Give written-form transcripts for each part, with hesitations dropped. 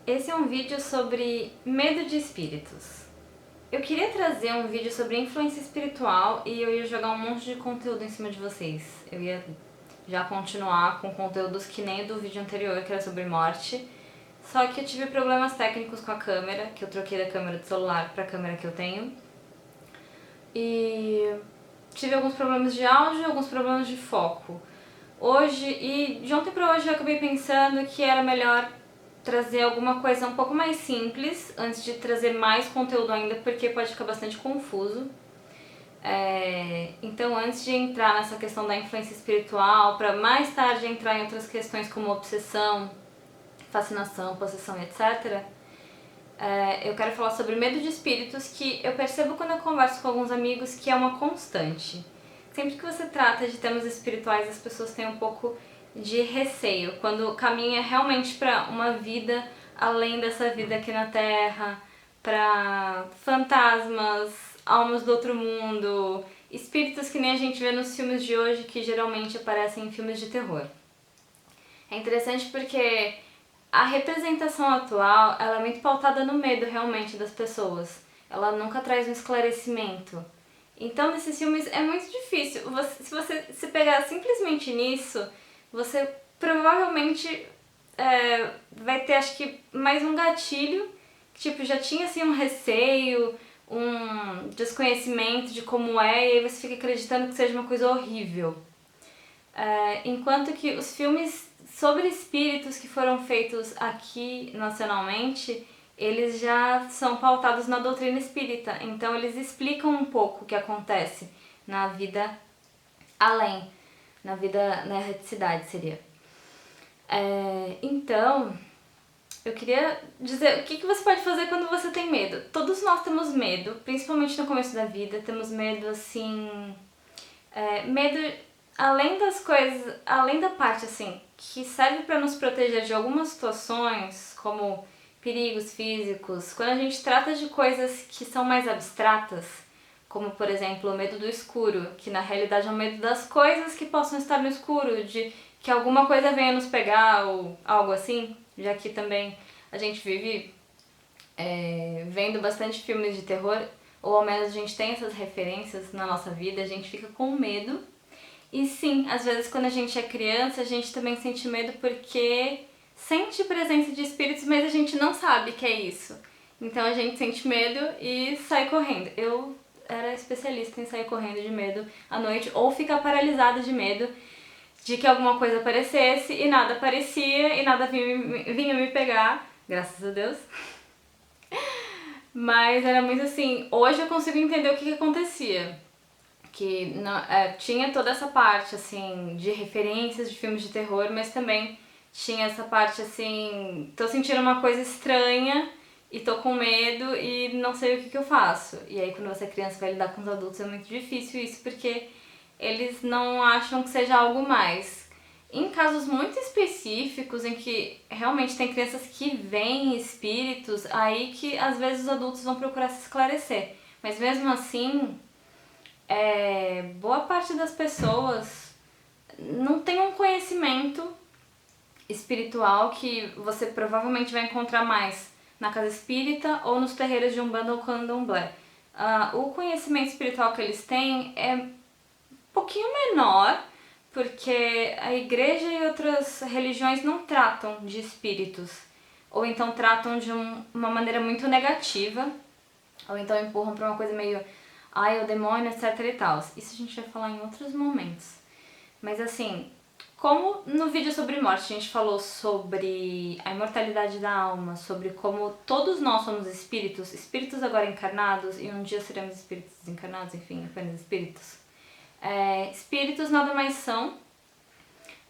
Esse é um vídeo sobre medo de espíritos. Eu queria trazer um vídeo sobre influência espiritual e eu ia jogar um monte de conteúdo em cima de vocês. Eu ia já continuar com conteúdos que nem do vídeo anterior, que era sobre morte. Só que eu tive problemas técnicos com a câmera, que eu troquei da câmera do celular para a câmera que eu tenho. E tive alguns problemas de áudio e alguns problemas de foco. De ontem para hoje eu acabei pensando que era melhor trazer alguma coisa um pouco mais simples antes de trazer mais conteúdo ainda, porque pode ficar bastante confuso. Então, antes de entrar nessa questão da influência espiritual, para mais tarde entrar em outras questões como obsessão, fascinação, possessão, etc., eu quero falar sobre medo de espíritos, que eu percebo quando eu converso com alguns amigos que é uma constante. Sempre que você trata de temas espirituais, as pessoas têm um pouco de receio, quando caminha realmente para uma vida além dessa vida aqui na Terra, para fantasmas, almas do outro mundo, espíritos que nem a gente vê nos filmes de hoje, que geralmente aparecem em filmes de terror. É interessante porque a representação atual, ela é muito pautada no medo realmente das pessoas. Ela nunca traz um esclarecimento. Então, nesses filmes é muito difícil. Se você se pegar simplesmente nisso, você provavelmente vai ter, acho que, mais um gatilho. Tipo, já tinha assim um receio, um desconhecimento de como é, e aí você fica acreditando que seja uma coisa horrível. Enquanto que os filmes sobre espíritos que foram feitos aqui nacionalmente, eles já são pautados na doutrina espírita, então eles explicam um pouco o que acontece na vida além, na vida na erraticidade seria. Então, eu queria dizer o que você pode fazer quando você tem medo. Todos nós temos medo, principalmente no começo da vida, temos medo assim, medo além das coisas, além da parte assim que serve para nos proteger de algumas situações, como perigos físicos, quando a gente trata de coisas que são mais abstratas, como por exemplo o medo do escuro, que na realidade é o medo das coisas que possam estar no escuro, de que alguma coisa venha nos pegar ou algo assim, já que também a gente vive vendo bastante filmes de terror, ou ao menos a gente tem essas referências na nossa vida, a gente fica com medo. E sim, às vezes quando a gente é criança, a gente também sente medo porque sente presença de espíritos, mas a gente não sabe que é isso. Então a gente sente medo e sai correndo. Eu era especialista em sair correndo de medo à noite ou ficar paralisada de medo de que alguma coisa aparecesse e nada aparecia e nada vinha me pegar, graças a Deus. Mas era muito assim, hoje eu consigo entender o que acontecia. Que tinha toda essa parte assim de referências de filmes de terror, mas também tinha essa parte assim, tô sentindo uma coisa estranha e tô com medo e não sei o que eu faço. E aí quando você é criança vai lidar com os adultos é muito difícil isso, porque eles não acham que seja algo mais. Em casos muito específicos, em que realmente tem crianças que veem espíritos, aí que às vezes os adultos vão procurar se esclarecer. Mas mesmo assim, boa parte das pessoas não tem um conhecimento espiritual que você provavelmente vai encontrar mais na casa espírita ou nos terreiros de Umbanda ou Candomblé. O conhecimento espiritual que eles têm é um pouquinho menor, porque a igreja e outras religiões não tratam de espíritos, ou então tratam de uma maneira muito negativa, ou então empurram para uma coisa meio o demônio, etc e tal. Isso a gente vai falar em outros momentos. Mas assim, como no vídeo sobre morte a gente falou sobre a imortalidade da alma, sobre como todos nós somos espíritos, espíritos agora encarnados, e um dia seremos espíritos desencarnados, enfim, apenas espíritos. Espíritos nada mais são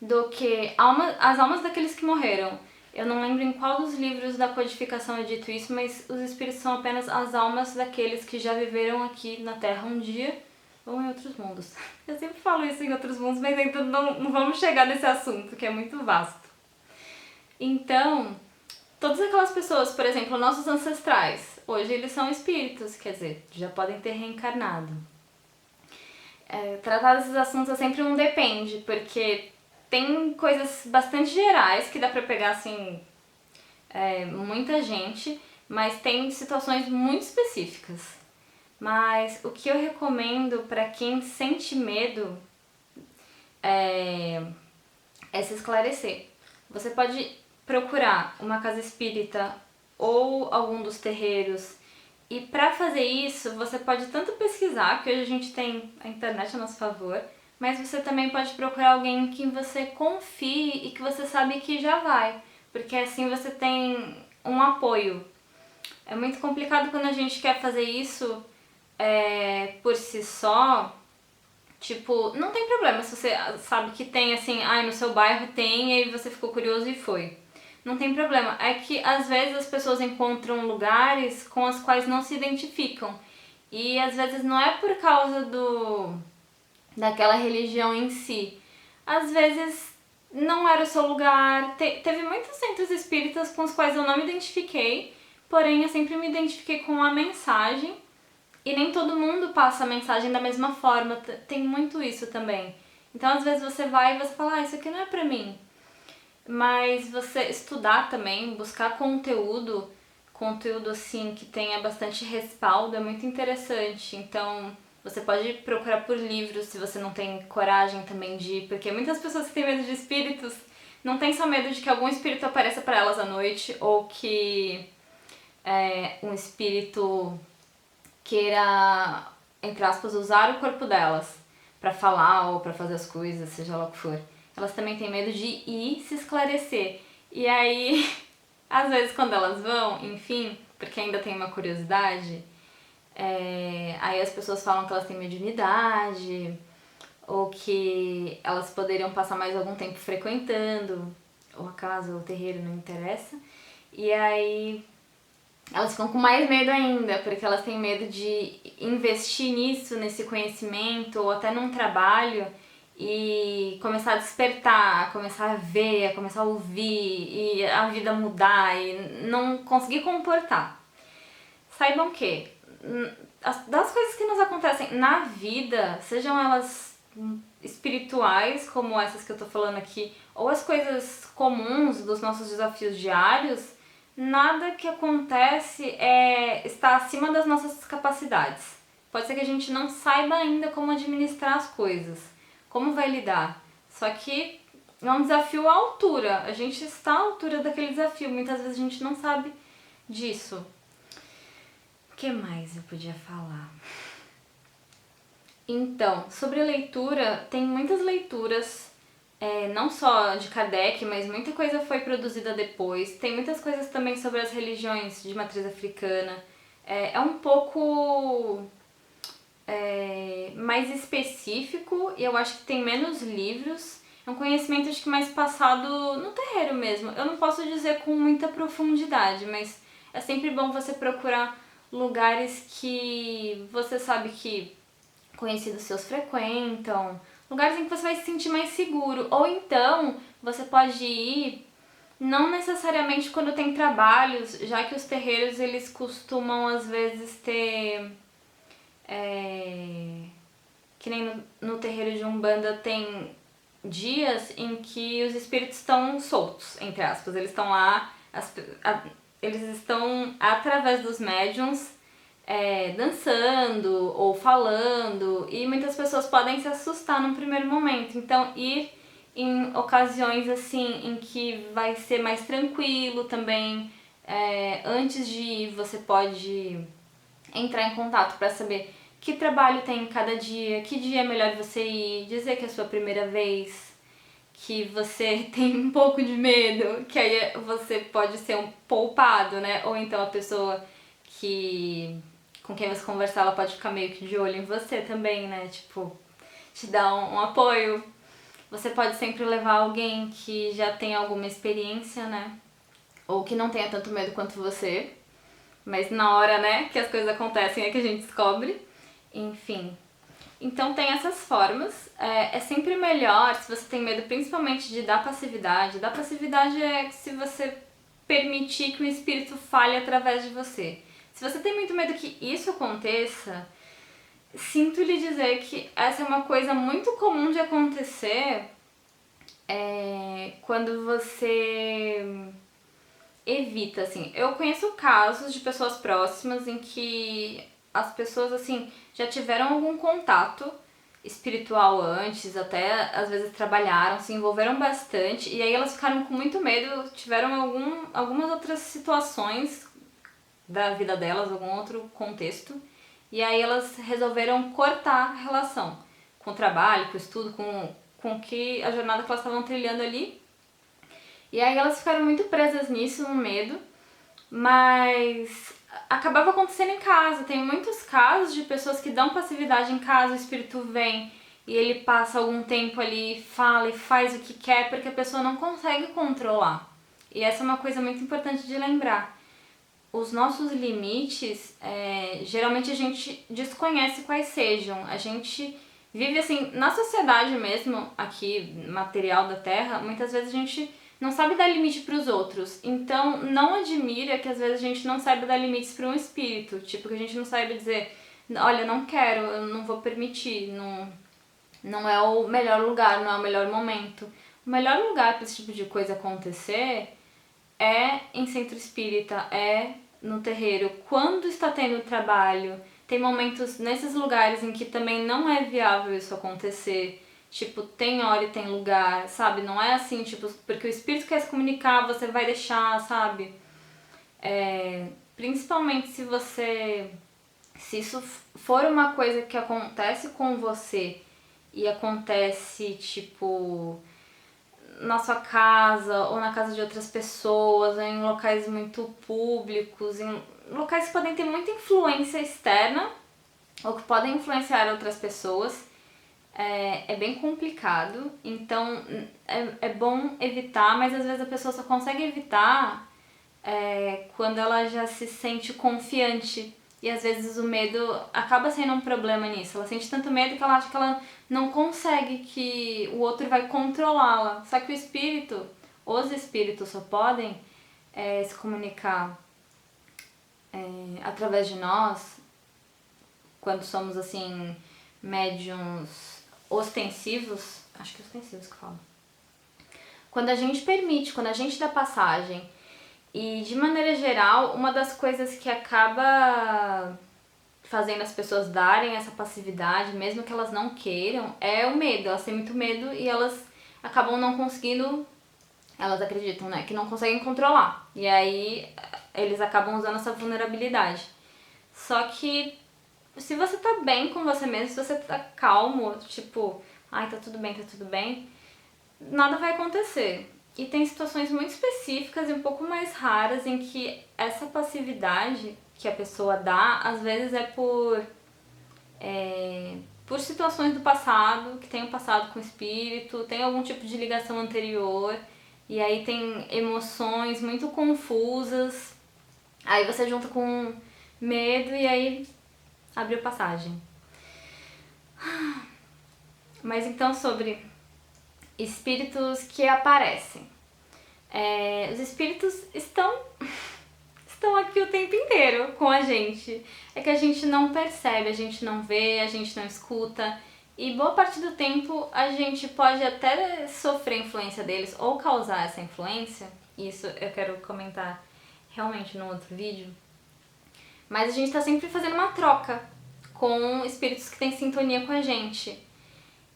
do que as almas daqueles que morreram. Eu não lembro em qual dos livros da codificação é dito isso, mas os espíritos são apenas as almas daqueles que já viveram aqui na Terra um dia ou em outros mundos. Eu sempre falo isso em outros mundos, mas ainda não vamos chegar nesse assunto, que é muito vasto. Então, todas aquelas pessoas, por exemplo, nossos ancestrais, hoje eles são espíritos, quer dizer, já podem ter reencarnado. Tratar desses assuntos é sempre um depende, porque tem coisas bastante gerais que dá pra pegar assim muita gente, mas tem situações muito específicas. Mas o que eu recomendo para quem sente medo é se esclarecer. Você pode procurar uma casa espírita ou algum dos terreiros. E para fazer isso, você pode tanto pesquisar, que hoje a gente tem a internet a nosso favor, mas você também pode procurar alguém em quem você confie e que você sabe que já vai, porque assim você tem um apoio. É muito complicado quando a gente quer fazer isso por si só. Tipo, não tem problema se você sabe que tem assim, no seu bairro tem, e aí você ficou curioso e foi. Não tem problema. É que às vezes as pessoas encontram lugares com as quais não se identificam. E às vezes não é por causa daquela religião em si. Às vezes não era o seu lugar. Teve muitos centros espíritas com os quais eu não me identifiquei, porém eu sempre me identifiquei com a mensagem. E nem todo mundo passa a mensagem da mesma forma, tem muito isso também. Então às vezes você vai e você fala, isso aqui não é pra mim. Mas você estudar também, buscar conteúdo assim que tenha bastante respaldo é muito interessante. Então você pode procurar por livros se você não tem coragem também de ir, porque muitas pessoas que têm medo de espíritos não tem só medo de que algum espírito apareça pra elas à noite ou que um espírito queira, entre aspas, usar o corpo delas pra falar ou pra fazer as coisas, seja lá o que for. Elas também têm medo de ir se esclarecer. E aí, às vezes quando elas vão, enfim, porque ainda tem uma curiosidade, aí as pessoas falam que elas têm mediunidade, ou que elas poderiam passar mais algum tempo frequentando, ou a casa, ou o terreiro, não interessa. E aí elas ficam com mais medo ainda, porque elas têm medo de investir nisso, nesse conhecimento, ou até num trabalho, e começar a despertar, começar a ver, começar a ouvir, e a vida mudar, e não conseguir comportar. Saibam que das coisas que nos acontecem na vida, sejam elas espirituais, como essas que eu tô falando aqui, ou as coisas comuns dos nossos desafios diários, nada que acontece está acima das nossas capacidades. Pode ser que a gente não saiba ainda como administrar as coisas, como vai lidar. Só que é um desafio à altura. A gente está à altura daquele desafio. Muitas vezes a gente não sabe disso. O que mais eu podia falar? Então, sobre leitura, tem muitas leituras, não só de Kardec, mas muita coisa foi produzida depois. Tem muitas coisas também sobre as religiões de matriz africana. É um pouco mais específico e eu acho que tem menos livros. É um conhecimento acho que mais passado no terreiro mesmo. Eu não posso dizer com muita profundidade, mas é sempre bom você procurar lugares que você sabe que conhecidos seus frequentam, lugares em que você vai se sentir mais seguro. Ou então, você pode ir, não necessariamente quando tem trabalhos, já que os terreiros eles costumam às vezes ter... que nem no terreiro de Umbanda tem dias em que os espíritos estão soltos, entre aspas. Eles estão lá, eles estão através dos médiums dançando ou falando, e muitas pessoas podem se assustar num primeiro momento. Então, ir em ocasiões assim em que vai ser mais tranquilo também, antes de ir você pode entrar em contato para saber que trabalho tem em cada dia, que dia é melhor você ir, dizer que é a sua primeira vez, que você tem um pouco de medo, que aí você pode ser um poupado, né? Ou então a pessoa com quem você conversar, ela pode ficar meio que de olho em você também, né? Tipo, te dar um apoio. Você pode sempre levar alguém que já tem alguma experiência, né? Ou que não tenha tanto medo quanto você. Mas na hora, né, que as coisas acontecem é que a gente descobre. Enfim. Então tem essas formas. É sempre melhor se você tem medo principalmente de dar passividade. Dar passividade é se você permitir que o espírito fale através de você. Se você tem muito medo que isso aconteça, sinto lhe dizer que essa é uma coisa muito comum de acontecer quando você evita, assim. Eu conheço casos de pessoas próximas em que as pessoas, assim, já tiveram algum contato espiritual antes, até às vezes trabalharam, se envolveram bastante, e aí elas ficaram com muito medo, tiveram algumas outras situações da vida delas, algum outro contexto, e aí elas resolveram cortar a relação com o trabalho, com o estudo, com que a jornada que elas estavam trilhando ali. E aí elas ficaram muito presas nisso, no medo, mas acabava acontecendo em casa. Tem muitos casos de pessoas que dão passividade em casa, o espírito vem e ele passa algum tempo ali, fala e faz o que quer, porque a pessoa não consegue controlar. E essa é uma coisa muito importante de lembrar. Os nossos limites, geralmente a gente desconhece quais sejam. A gente vive assim, na sociedade mesmo, aqui, material da Terra, muitas vezes a gente não sabe dar limite para os outros. Então, não admira que às vezes a gente não saiba dar limites para um espírito. Tipo, que a gente não saiba dizer, olha, não quero, eu não vou permitir, não é o melhor lugar, não é o melhor momento. O melhor lugar para esse tipo de coisa acontecer é em centro espírita, é no terreiro. Quando está tendo trabalho, tem momentos nesses lugares em que também não é viável isso acontecer. Tipo, tem hora e tem lugar, sabe? Não é assim, tipo, porque o espírito quer se comunicar, você vai deixar, sabe? Principalmente se isso for uma coisa que acontece com você e acontece, tipo, na sua casa ou na casa de outras pessoas, ou em locais muito públicos, em locais que podem ter muita influência externa ou que podem influenciar outras pessoas, é bem complicado. Então é bom evitar, mas às vezes a pessoa só consegue evitar quando ela já se sente confiante. E às vezes o medo acaba sendo um problema nisso. Ela sente tanto medo que ela acha que ela não consegue, que o outro vai controlá-la. Só que os espíritos só podem se comunicar através de nós, quando somos assim, médiums ostensivos, acho que é ostensivos que falam. Quando a gente permite, quando a gente dá passagem. E, de maneira geral, uma das coisas que acaba fazendo as pessoas darem essa passividade, mesmo que elas não queiram, é o medo. Elas têm muito medo e elas acabam não conseguindo, elas acreditam, né, que não conseguem controlar. E aí eles acabam usando essa vulnerabilidade. Só que se você tá bem com você mesmo, se você tá calmo, tipo, ai, tá tudo bem, nada vai acontecer. E tem situações muito específicas e um pouco mais raras em que essa passividade que a pessoa dá, às vezes é por situações do passado, que tenham passado com o espírito, tem algum tipo de ligação anterior, e aí tem emoções muito confusas, aí você junta com medo e aí abriu passagem. Mas então sobre espíritos que aparecem. Os espíritos estão aqui o tempo inteiro com a gente. É que a gente não percebe, a gente não vê, a gente não escuta. E boa parte do tempo a gente pode até sofrer influência deles ou causar essa influência. Isso eu quero comentar realmente no outro vídeo. Mas a gente tá sempre fazendo uma troca com espíritos que têm sintonia com a gente.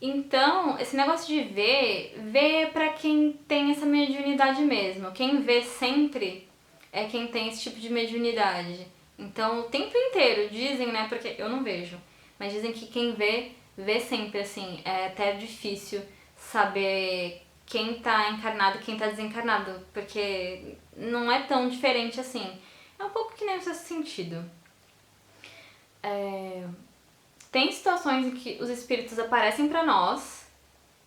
Então, esse negócio de ver é pra quem tem essa mediunidade mesmo. Quem vê sempre é quem tem esse tipo de mediunidade. Então, o tempo inteiro, dizem, né, porque eu não vejo, mas dizem que quem vê sempre, assim. É até difícil saber quem tá encarnado e quem tá desencarnado, porque não é tão diferente assim. É um pouco que nem o sexto sentido. Tem situações em que os espíritos aparecem pra nós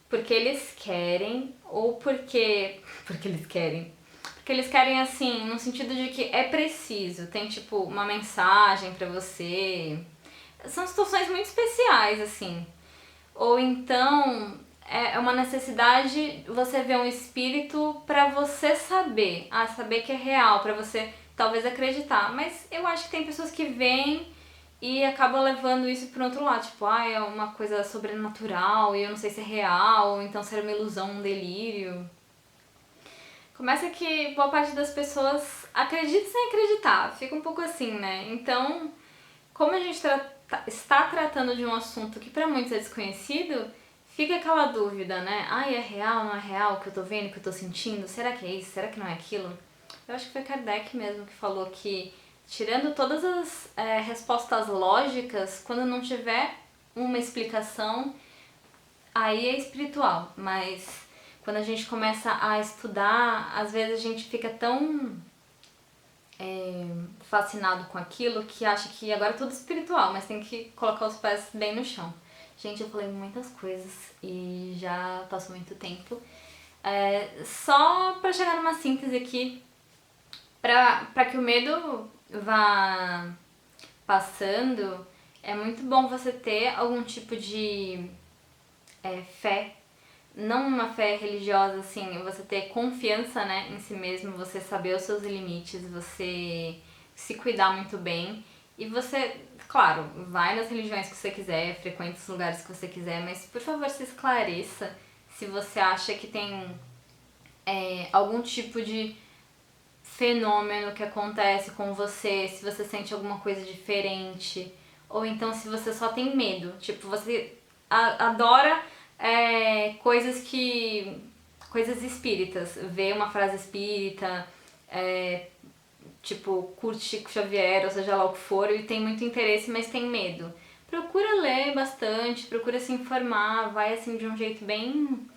porque eles querem ou porque eles querem. Porque eles querem, assim, no sentido de que é preciso, tem tipo uma mensagem pra você. São situações muito especiais, assim. Ou então é uma necessidade você ver um espírito pra você saber, saber que é real, pra você talvez acreditar. Mas eu acho que tem pessoas que veem e acaba levando isso pro outro lado, tipo, é uma coisa sobrenatural e eu não sei se é real, ou então se era uma ilusão, um delírio. Começa que boa parte das pessoas acredita sem acreditar, fica um pouco assim, né? Então, como a gente está tratando de um assunto que pra muitos é desconhecido, fica aquela dúvida, né? Ai, é real, não é real o que eu tô vendo, o que eu tô sentindo? Será que é isso? Será que não é aquilo? Eu acho que foi Kardec mesmo que falou que, tirando todas as respostas lógicas, quando não tiver uma explicação, aí é espiritual. Mas quando a gente começa a estudar, às vezes a gente fica tão fascinado com aquilo que acha que agora é tudo espiritual, mas tem que colocar os pés bem no chão. Gente, eu falei muitas coisas e já passou muito tempo. Só pra chegar numa síntese aqui, pra que o medo vá passando, é muito bom você ter algum tipo de fé, não uma fé religiosa, assim, você ter confiança, né, em si mesmo, você saber os seus limites, você se cuidar muito bem e você, claro, vai nas religiões que você quiser, frequente os lugares que você quiser, mas por favor se esclareça se você acha que tem algum tipo de fenômeno que acontece com você, se você sente alguma coisa diferente, ou então se você só tem medo, tipo, você adora coisas espíritas, vê uma frase espírita, tipo, curte Chico Xavier, ou seja lá o que for, e tem muito interesse, mas tem medo. Procura ler bastante, procura se informar, vai assim de um jeito bem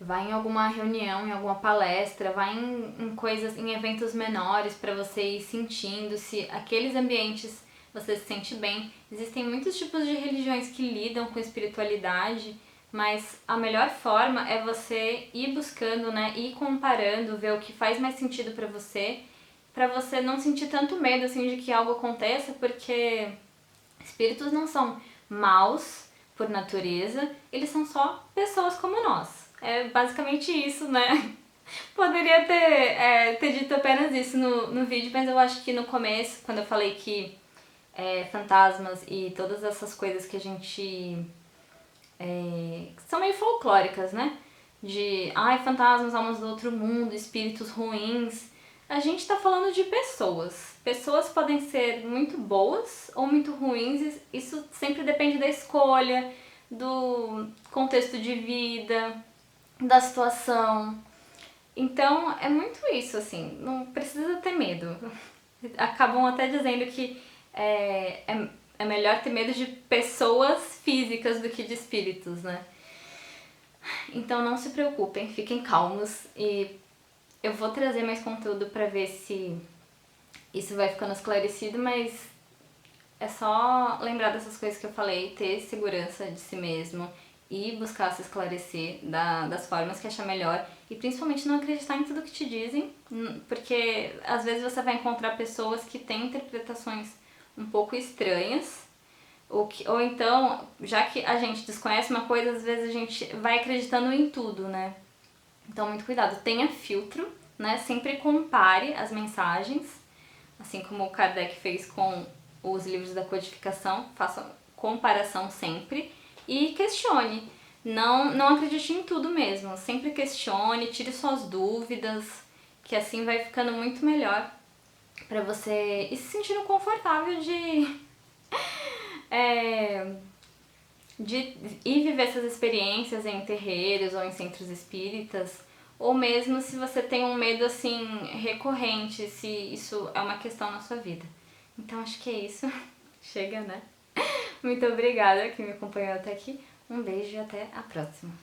vai em alguma reunião, em alguma palestra, vai em coisas, em eventos menores para você ir sentindo se aqueles ambientes você se sente bem. Existem muitos tipos de religiões que lidam com espiritualidade, mas a melhor forma é você ir buscando, né, ir comparando, ver o que faz mais sentido para você não sentir tanto medo assim de que algo aconteça, porque espíritos não são maus por natureza, eles são só pessoas como nós. É basicamente isso, né? Poderia ter dito apenas isso no vídeo, mas eu acho que no começo, quando eu falei que fantasmas e todas essas coisas que a gente... são meio folclóricas, né? De, fantasmas, almas do outro mundo, espíritos ruins. A gente tá falando de pessoas. Pessoas podem ser muito boas ou muito ruins, isso sempre depende da escolha, do contexto de vida, da situação. Então é muito isso, assim, não precisa ter medo. Acabam até dizendo que é melhor ter medo de pessoas físicas do que de espíritos, né? Então não se preocupem, fiquem calmos e eu vou trazer mais conteúdo pra ver se isso vai ficando esclarecido, mas é só lembrar dessas coisas que eu falei, ter segurança de si mesmo e buscar se esclarecer das formas que achar melhor e principalmente não acreditar em tudo que te dizem, porque às vezes você vai encontrar pessoas que têm interpretações um pouco estranhas, ou então, já que a gente desconhece uma coisa, às vezes a gente vai acreditando em tudo, né? Então muito cuidado, tenha filtro, né? Sempre compare as mensagens, assim como o Kardec fez com os livros da codificação, faça comparação sempre e questione. Não acredite em tudo mesmo, sempre questione, tire suas dúvidas, que assim vai ficando muito melhor pra você ir se sentindo confortável de ir viver essas experiências em terreiros ou em centros espíritas, ou mesmo se você tem um medo assim recorrente, se isso é uma questão na sua vida. Então acho que é isso. Chega, né? Muito obrigada que me acompanhou até aqui. Um beijo e até a próxima.